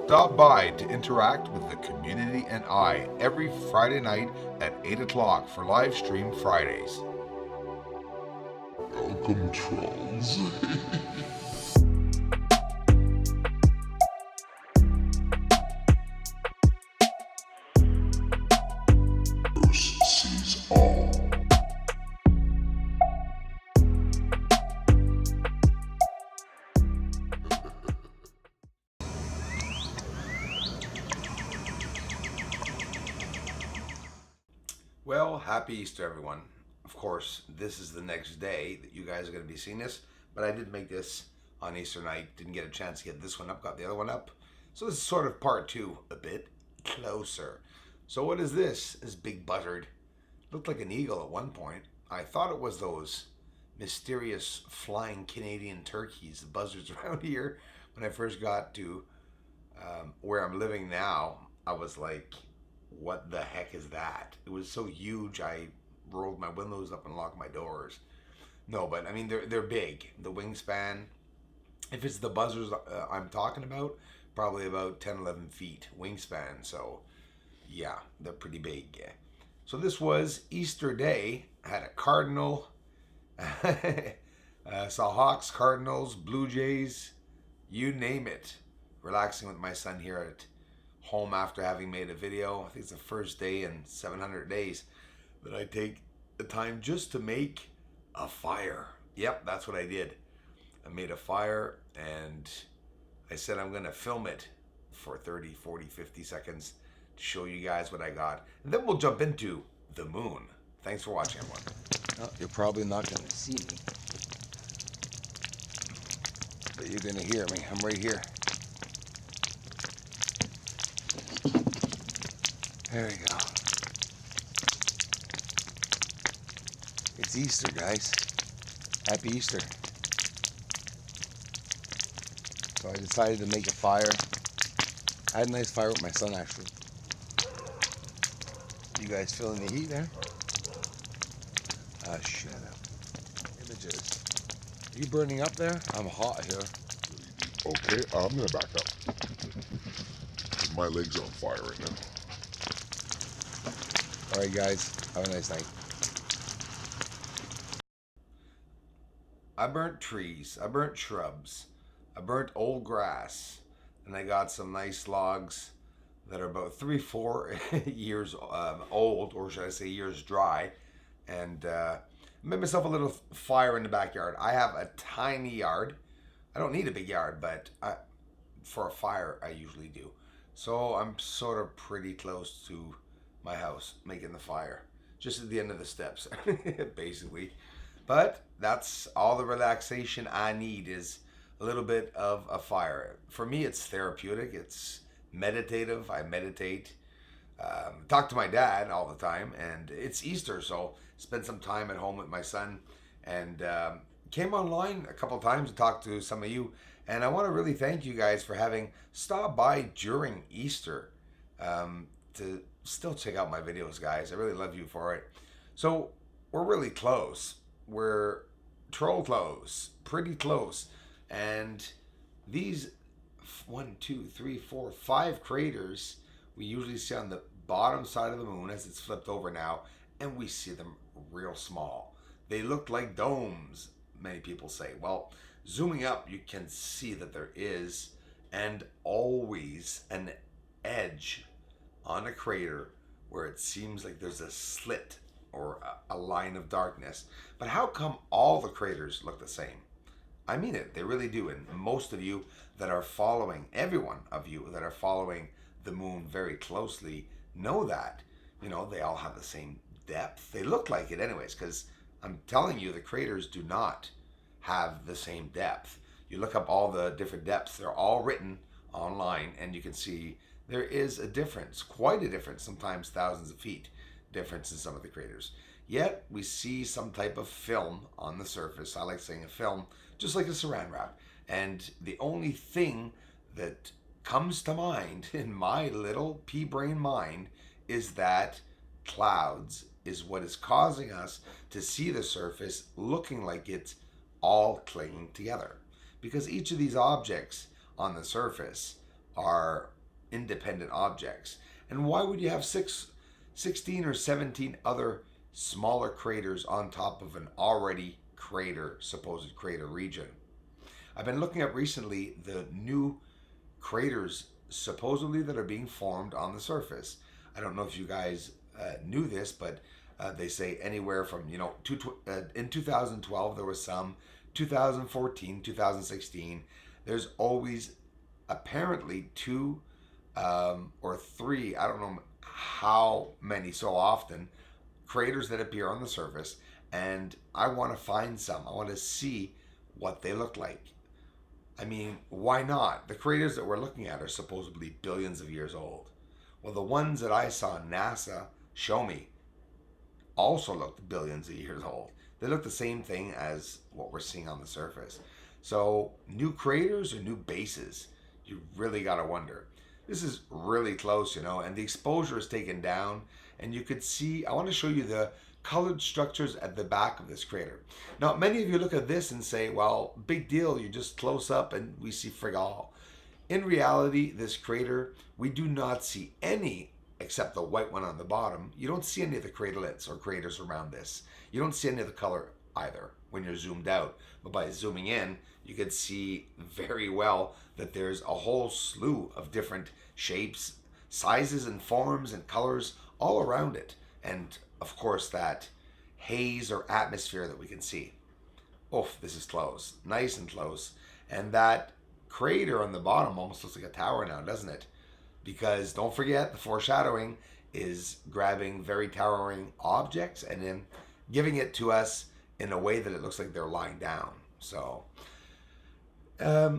Stop by to interact with the community and I every Friday night at 8 o'clock for live stream Fridays. Welcome, trolls. Bruce sees all. Well, happy Easter, everyone. Of course, this is the next day that you guys are going to be seeing this, but I did make this on Easter night. Didn't get a chance to get this one up, got the other one up. So this is sort of part two, a bit closer. So what is this? This big buzzard. Looked like an eagle at one point. I thought it was those mysterious flying Canadian turkeys, the buzzards around here. When I first got to where I'm living now, I was like, what the heck is that? It was so huge, I rolled my windows up and locked my doors. No, but I mean, they're big. The wingspan, if it's the buzzards I'm talking about, probably about 10, 11 feet wingspan. So yeah, they're pretty big. So this was Easter Day. I had a cardinal. Saw Hawks, Cardinals, Blue Jays, you name it. Relaxing with my son here at home after having made a video. I think it's the first day in 700 days that I take the time just to make a fire. Yep, that's what I did. I made a fire and I said I'm going to film it for 30, 40, 50 seconds to show you guys what I got. And then we'll jump into the moon. Thanks for watching, everyone. Well, you're probably not going to see me, but you're going to hear me. I'm right here. There we go. It's Easter, guys. Happy Easter. So I decided to make a fire. I had a nice fire with my son, actually. You guys feeling the heat there? Ah, shut up. Images. Are you burning up there? I'm hot here. Okay, I'm gonna back up. My legs are on fire right now. Alright, guys. Have a nice night. I burnt trees, I burnt shrubs, I burnt old grass, and I got some nice logs that are about 3-4 years old, or should I say years dry, and made myself a little fire in the backyard. I have a tiny yard. I don't need a big yard, but for a fire I usually do. So I'm sort of pretty close to my house making the fire, just at the end of the steps, basically. But that's all the relaxation I need, is a little bit of a fire. For me, it's therapeutic. It's meditative. I meditate. Talk to my dad all the time, and it's Easter, so spend some time at home with my son, and came online a couple times to talk to some of you. And I want to really thank you guys for having stopped by during Easter to still check out my videos, guys. I really love you for it. So we're really close. We're troll close, pretty close. And these 1, 2, 3, 4, 5 craters we usually see on the bottom side of the moon as it's flipped over now, and we see them real small. They look like domes, many people say. Well, zooming up, you can see that there is, and always, an edge on a crater where it seems like there's a slit or a line of darkness. But how come all the craters look the same? I mean it, they really do. And most of you that are following, everyone of you that are following the moon very closely know that. You know, they all have the same depth. They look like it anyways, because I'm telling you, the craters do not have the same depth. You look up all the different depths, they're all written online, and you can see there is a difference, quite a difference, sometimes thousands of feet difference in some of the craters. Yet we see some type of film on the surface. I like saying a film, just like a saran wrap. And the only thing that comes to mind in my little pea brain mind is that clouds is what is causing us to see the surface looking like it's all clinging together. Because each of these objects on the surface are independent objects. And why would you have 16 or 17 other smaller craters on top of an already supposed crater region? I've been looking at recently the new craters supposedly that are being formed on the surface. I don't know if you guys knew this, but they say anywhere from, in 2012 there was some, 2014, 2016. There's always apparently two or three, I don't know how many so often, craters that appear on the surface. And I want to find some. I want to see what they look like. I mean, why not? The craters that we're looking at are supposedly billions of years old. Well, the ones that I saw NASA show me also looked billions of years old. They look the same thing as what we're seeing on the surface. So, new craters or new bases? You really got to wonder. This is really close, and the exposure is taken down. And you could see, I want to show you the colored structures at the back of this crater. Now, many of you look at this and say, well, big deal, you're just close up and we see frig all. In reality, this crater, we do not see any, except the white one on the bottom. You don't see any of the craterlets or craters around this. You don't see any of the color either when you're zoomed out. But by zooming in, you can see very well that there's a whole slew of different shapes, sizes and forms and colors all around it. And of course, that haze or atmosphere that we can see. Oof, this is close. Nice and close. And that crater on the bottom almost looks like a tower now, doesn't it? Because don't forget, the foreshadowing is grabbing very towering objects and then giving it to us in a way that it looks like they're lying down. So,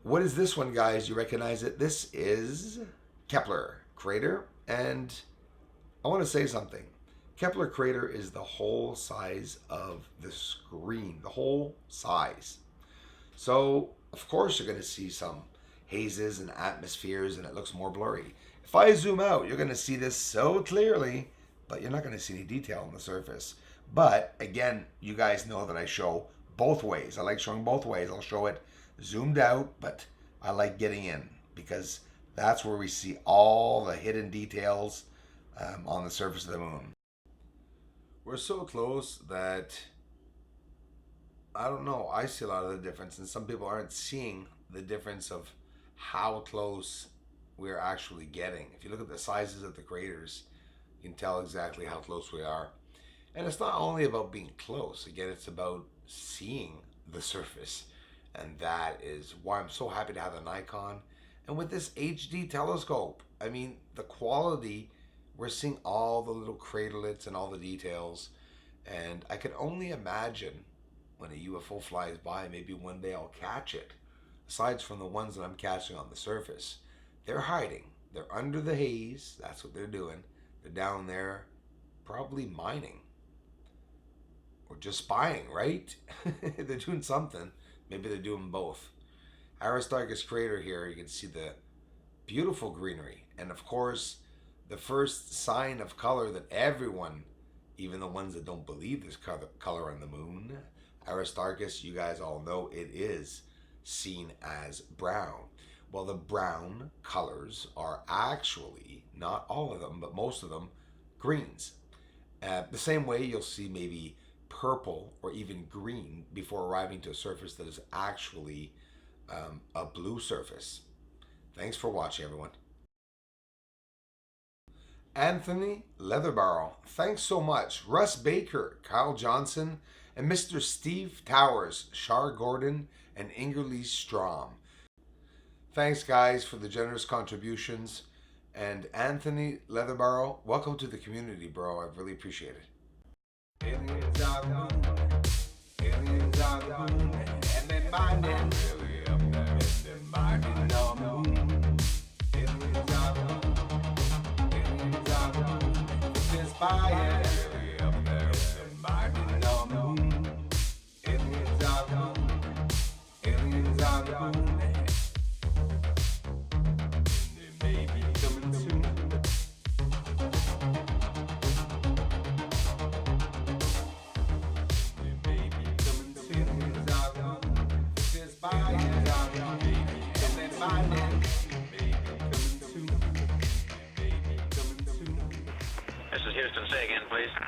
what is this one, guys? You recognize it? This is Kepler crater. And I want to say something. Kepler crater is the whole size of the screen, the whole size. So, of course, you're going to see some hazes and atmospheres and it looks more blurry. If I zoom out, you're going to see this so clearly, but you're not going to see any detail on the surface. But, again, you guys know that I show both ways. I like showing both ways. I'll show it zoomed out, but I like getting in because that's where we see all the hidden details on the surface of the moon. We're so close that, I don't know, I see a lot of the difference, and some people aren't seeing the difference of how close we're actually getting. If you look at the sizes of the craters, you can tell exactly how close we are. And it's not only about being close, again, it's about seeing the surface. And that is why I'm so happy to have the Nikon. And with this HD telescope, I mean, the quality, we're seeing all the little craterlets and all the details. And I can only imagine when a UFO flies by, maybe one day I'll catch it. Aside from the ones that I'm catching on the surface, they're hiding. They're under the haze. That's what they're doing. They're down there probably mining. Or just spying, right? They're doing something. Maybe they're doing both. Aristarchus crater here, you can see the beautiful greenery. And of course, the first sign of color that everyone, even the ones that don't believe there's color on the moon, Aristarchus, you guys all know it is seen as brown. Well, the brown colors are actually, not all of them, but most of them, greens. The same way you'll see maybe purple or even green before arriving to a surface that is actually a blue surface. Thanks for watching, everyone. Anthony Leatherbarrow, thanks so much. Russ Baker, Kyle Johnson, and Mr. Steve Towers, Shar Gordon, and Ingerly Strom. Thanks, guys, for the generous contributions. And Anthony Leatherbarrow, welcome to the community, bro. I really appreciate it. Aliens are the moon. Aliens are the moon. And they're mining really up there. And they're mining on the moon. Aliens are the moon. Aliens are the moon. It's inspired really up there. And they're mining on the moon. Aliens are the moon. Aliens are the moon. And they may be coming soon. Aliens are the moon. This is Houston. Say again, please.